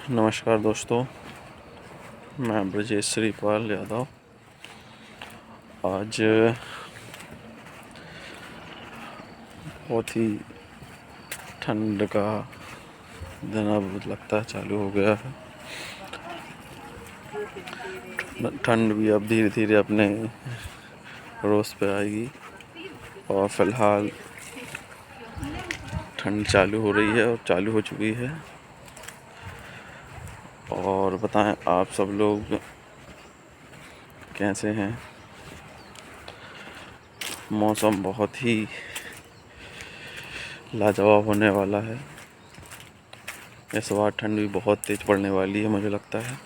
नमस्कार दोस्तों, मैं ब्रजेश श्रीपाल यादव। आज बहुत ही ठंड का दिन अब लगता है चालू हो गया है। ठंड भी अब धीरे धीरे अपने रोज पे आएगी और फिलहाल ठंड चालू हो रही है और चालू हो चुकी है। और बताएं आप सब लोग कैसे हैं। मौसम बहुत ही लाजवाब होने वाला है। इस बार ठंड भी बहुत तेज़ पड़ने वाली है मुझे लगता है।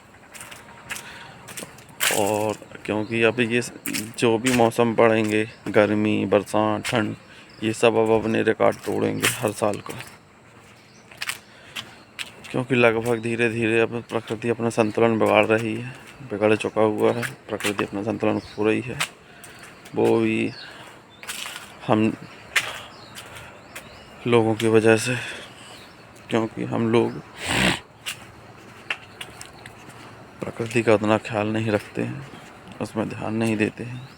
और क्योंकि अब ये जो भी मौसम पड़ेंगे, गर्मी, बरसात, ठंड, ये सब अब अपने रिकॉर्ड तोड़ेंगे हर साल का। क्योंकि लगभग धीरे धीरे अब प्रकृति अपना संतुलन बिगड़ चुका हुआ है। प्रकृति अपना संतुलन खो रही है, वो भी हम लोगों की वजह से। क्योंकि हम लोग प्रकृति का उतना ख्याल नहीं रखते हैं, उसमें ध्यान नहीं देते हैं,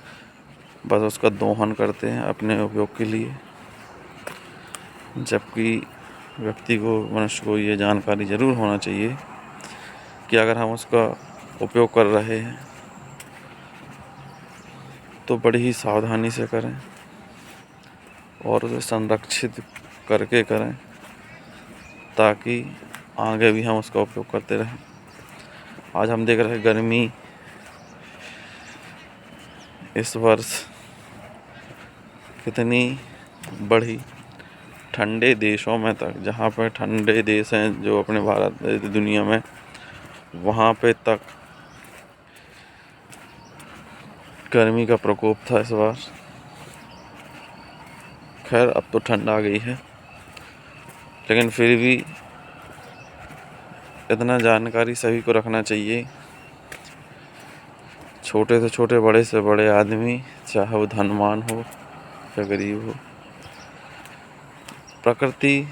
बस उसका दोहन करते हैं अपने उपयोग के लिए। जबकि मनुष्य को ये जानकारी ज़रूर होना चाहिए कि अगर हम उसका उपयोग कर रहे हैं तो बड़ी ही सावधानी से करें और उसे संरक्षित करके करें, ताकि आगे भी हम उसका उपयोग करते रहें। आज हम देख रहे हैं गर्मी इस वर्ष कितनी बढ़ी। ठंडे देशों में तक, जहाँ पर ठंडे देश हैं जो अपने भारत दुनिया में, वहाँ पे तक गर्मी का प्रकोप था इस बार। खैर अब तो ठंड आ गई है, लेकिन फिर भी इतना जानकारी सभी को रखना चाहिए। छोटे से छोटे, बड़े से बड़े आदमी, चाहे वो धनवान हो या गरीब हो, प्रकृति,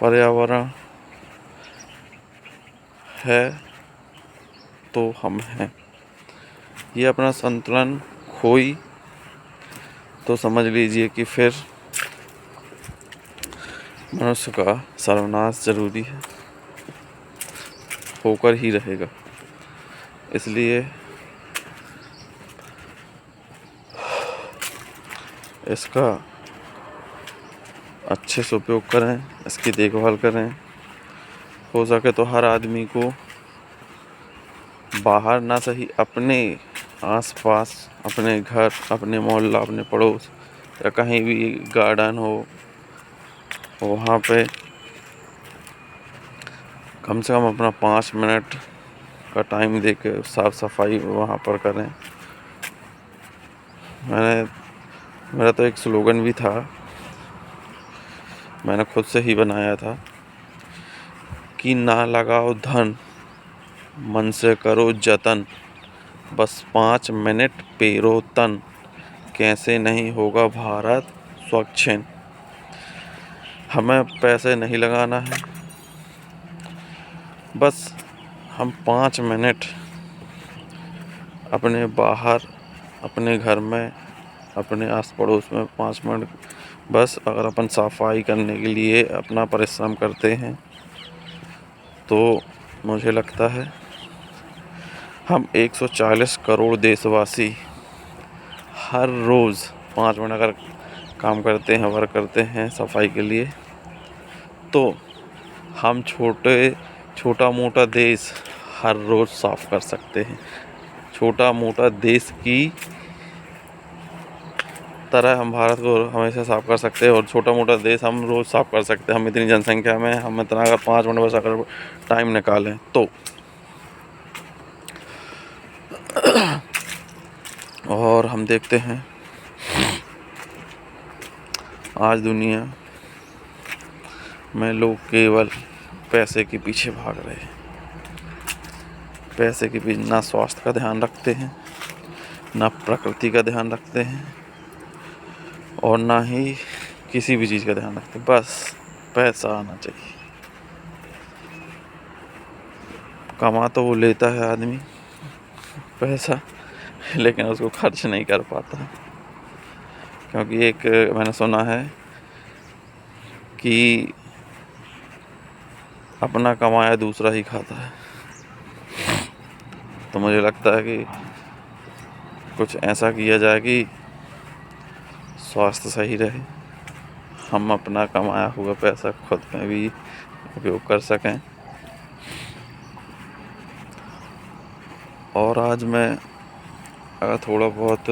पर्यावरण है तो हम हैं। ये अपना संतुलन खोई तो समझ लीजिए कि फिर मनुष्य का सर्वनाश जरूरी है, होकर ही रहेगा। इसलिए इसका अच्छे से उपयोग करें, इसकी देखभाल करें। हो सके तो हर आदमी को बाहर ना सही, अपने आसपास, अपने घर, अपने मोहल्ला, अपने पड़ोस या कहीं भी गार्डन हो, वहाँ पे कम से कम अपना 5 मिनट का टाइम देके साफ सफाई वहाँ पर करें। मेरा तो एक स्लोगन भी था, मैंने खुद से ही बनाया था कि ना लगाओ धन, मन से करो जतन, बस 5 मिनट पेरो तन, कैसे नहीं होगा भारत स्वच्छ। हमें पैसे नहीं लगाना है, बस हम 5 मिनट अपने बाहर, अपने घर में, अपने आस पड़ोस में 5 मिनट बस अगर अपन सफाई करने के लिए अपना परिश्रम करते हैं तो मुझे लगता है हम 140 करोड़ देशवासी हर रोज़ 5 मिनट अगर काम करते हैं, वर्क करते हैं सफाई के लिए, तो हम छोटा मोटा देश हर रोज़ साफ कर सकते हैं। छोटा मोटा देश की तरह हम भारत को हमेशा साफ कर सकते हैं, और छोटा मोटा देश हम रोज़ साफ कर सकते हैं। हम इतनी जनसंख्या में हम इतना अगर 5 मिनट बस अगर टाइम निकालें तो। और हम देखते हैं आज दुनिया में लोग केवल पैसे के पीछे भाग रहे हैं। पैसे के पीछे ना स्वास्थ्य का ध्यान रखते हैं, ना प्रकृति का ध्यान रखते हैं, और ना ही किसी भी चीज़ का ध्यान रखते हैं। बस पैसा आना चाहिए। कमा तो वो लेता है आदमी पैसा, लेकिन उसको खर्च नहीं कर पाता। क्योंकि एक मैंने सुना है कि अपना कमाया दूसरा ही खाता है। तो मुझे लगता है कि कुछ ऐसा किया जाए कि स्वास्थ्य सही रहे, हम अपना कमाया हुआ पैसा खुद में भी उपयोग कर सकें। और आज मैं अगर थोड़ा बहुत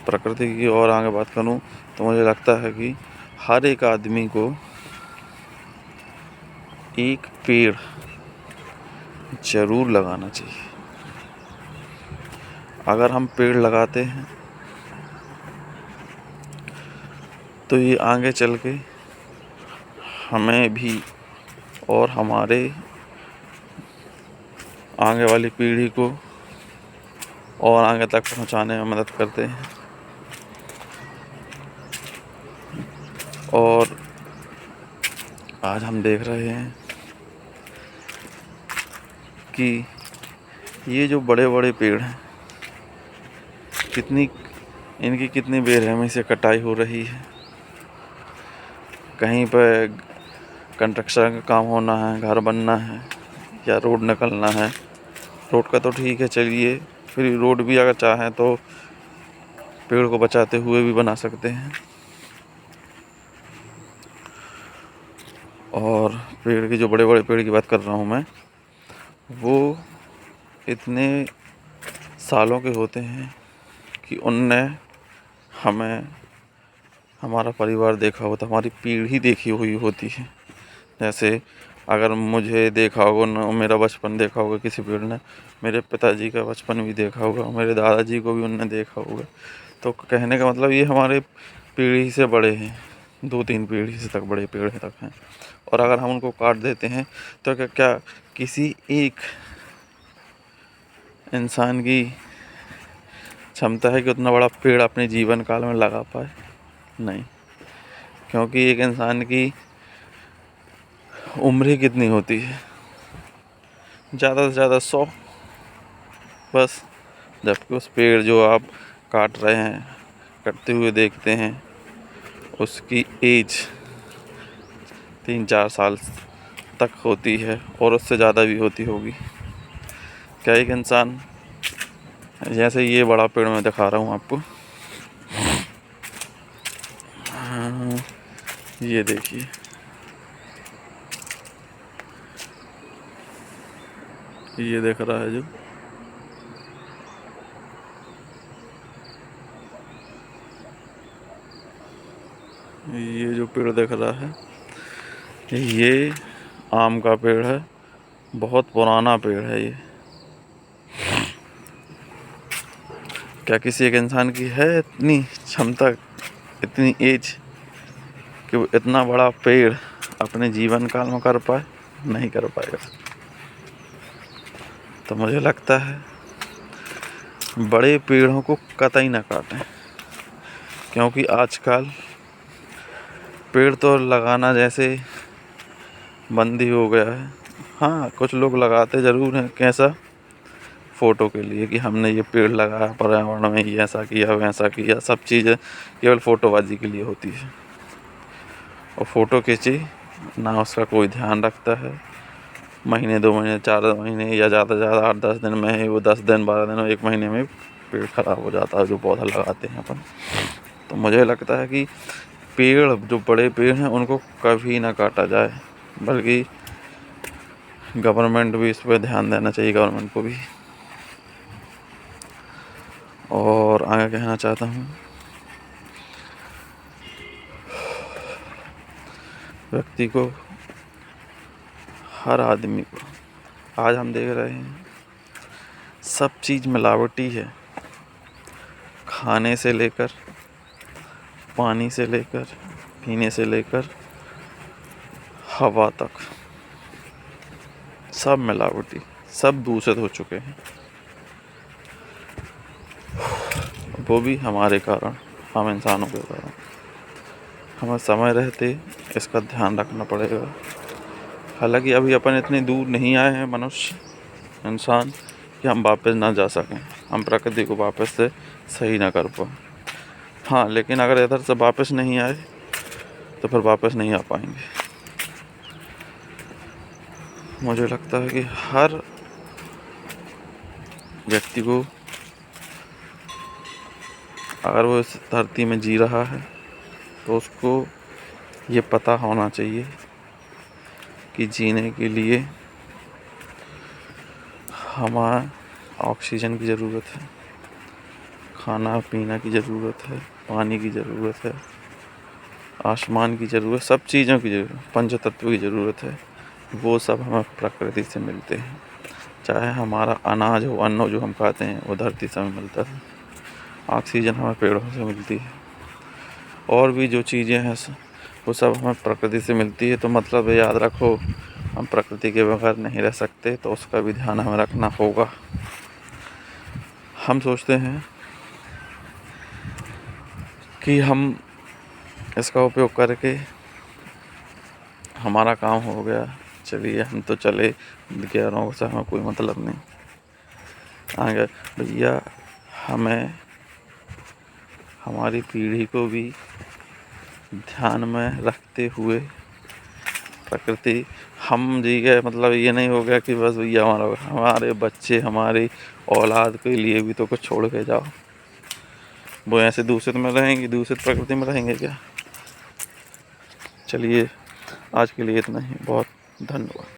प्रकृति की और आगे बात करूं तो मुझे लगता है कि हर एक आदमी को एक पेड़ जरूर लगाना चाहिए। अगर हम पेड़ लगाते हैं तो ये आगे चल के हमें भी और हमारे आगे वाली पीढ़ी को और आगे तक पहुंचाने में मदद करते हैं। और आज हम देख रहे हैं कि ये जो बड़े बड़े पेड़ हैं, इनकी कितनी बेरहमी से कटाई हो रही है। कहीं पर कंस्ट्रक्शन का काम होना है, घर बनना है या रोड निकलना है। रोड का तो ठीक है, चलिए, फिर रोड भी अगर चाहें तो पेड़ को बचाते हुए भी बना सकते हैं। और पेड़ की जो बड़े बड़े पेड़ की बात कर रहा हूँ मैं, वो इतने सालों के होते हैं कि उनने हमें, हमारा परिवार देखा होता, हमारी पीढ़ी देखी हुई होती है। जैसे अगर मुझे देखा होगा न, मेरा बचपन देखा होगा किसी पेड़ ने, मेरे पिताजी का बचपन भी देखा होगा, मेरे दादाजी को भी उनने देखा होगा। तो कहने का मतलब ये हमारे पीढ़ी से बड़े हैं, 2-3 पीढ़ी से तक बड़े पेड़ तक हैं। और अगर हम उनको काट देते हैं तो क्या किसी एक इंसान की क्षमता है कि उतना बड़ा पेड़ अपने जीवन काल में लगा पाए? नहीं। क्योंकि एक इंसान की उम्र ही कितनी होती है, ज़्यादा से ज़्यादा 100 बस। जबकि उस पेड़ जो आप काट रहे हैं, कटते हुए देखते हैं, उसकी एज 3-4 साल तक होती है और उससे ज़्यादा भी होती होगी। क्या एक इंसान, जैसे ये बड़ा पेड़ मैं दिखा रहा हूँ आपको, ये देखिए, ये देख रहा है जो, ये जो पेड़ देख रहा है, ये आम का पेड़ है। बहुत पुराना पेड़ है ये। क्या किसी एक इंसान की है इतनी क्षमता, इतनी एज कि वो इतना बड़ा पेड़ अपने जीवन काल में कर पाए? नहीं कर पाएगा। तो मुझे लगता है बड़े पेड़ों को कतई ना काटें, क्योंकि आजकल पेड़ तो लगाना जैसे बंद ही हो गया है। हाँ, कुछ लोग लगाते ज़रूर हैं, कैसा, फ़ोटो के लिए कि हमने ये पेड़ लगाया, पर्यावरण में ये ऐसा किया, वैसा किया। सब चीज़ें केवल फ़ोटोबाजी के लिए होती है। और फ़ोटो खींची ना, उसका कोई ध्यान रखता है। महीने, 2 महीने, 4 महीने या ज़्यादा से ज़्यादा 8-10 दिन में ही वो 10 दिन, 12 दिन, 1 महीने में पेड़ ख़राब हो जाता है जो पौधा लगाते हैं अपन। तो मुझे लगता है कि पेड़, जो बड़े पेड़ हैं, उनको कभी ना काटा जाए, बल्कि गवर्नमेंट भी इस पर ध्यान देना चाहिए, गवर्नमेंट को भी। और आगे कहना चाहता हूँ, व्यक्ति को, हर आदमी को, आज हम देख रहे हैं सब चीज़ मिलावटी है। खाने से लेकर, पानी से लेकर, पीने से लेकर हवा तक, सब मिलावटी, सब दूषित हो चुके हैं। वो भी हमारे कारण, हम इंसानों के कारण। हमें समय रहते इसका ध्यान रखना पड़ेगा। हालांकि अभी अपन इतने दूर नहीं आए हैं मनुष्य इंसान कि हम वापस ना जा सकें, हम प्रकृति को वापस से सही ना कर पाएँ। हाँ, लेकिन अगर इधर से वापस नहीं आए तो फिर वापस नहीं आ पाएंगे। मुझे लगता है कि हर व्यक्ति को, अगर वो इस धरती में जी रहा है तो उसको ये पता होना चाहिए कि जीने के लिए हमें ऑक्सीजन की ज़रूरत है, खाना पीना की ज़रूरत है, पानी की ज़रूरत है, आसमान की ज़रूरत, सब चीज़ों की ज़रूरत, पंच तत्व की ज़रूरत है। वो सब हमें प्रकृति से मिलते हैं। चाहे हमारा अनाज हो, अन्न हो जो हम खाते हैं वो धरती से हमें मिलता है। ऑक्सीजन हमें पेड़ों से मिलती है। और भी जो चीज़ें हैं वो सब हमें प्रकृति से मिलती है। तो मतलब याद रखो, हम प्रकृति के बगैर नहीं रह सकते, तो उसका भी ध्यान हमें रखना होगा। हम सोचते हैं कि हम इसका उपयोग करके हमारा काम हो गया, चलिए हम तो चले, गैरों से हमें कोई मतलब नहीं। आगे भैया, हमें हमारी पीढ़ी को भी ध्यान में रखते हुए प्रकृति हम जी गए, मतलब ये नहीं हो गया कि बस भैया हमारे बच्चे, हमारी औलाद के लिए भी तो कुछ छोड़ के जाओ। वो ऐसे दूषित में रहेंगे, दूषित प्रकृति में रहेंगे क्या? चलिए, आज के लिए इतना ही। बहुत धन्यवाद।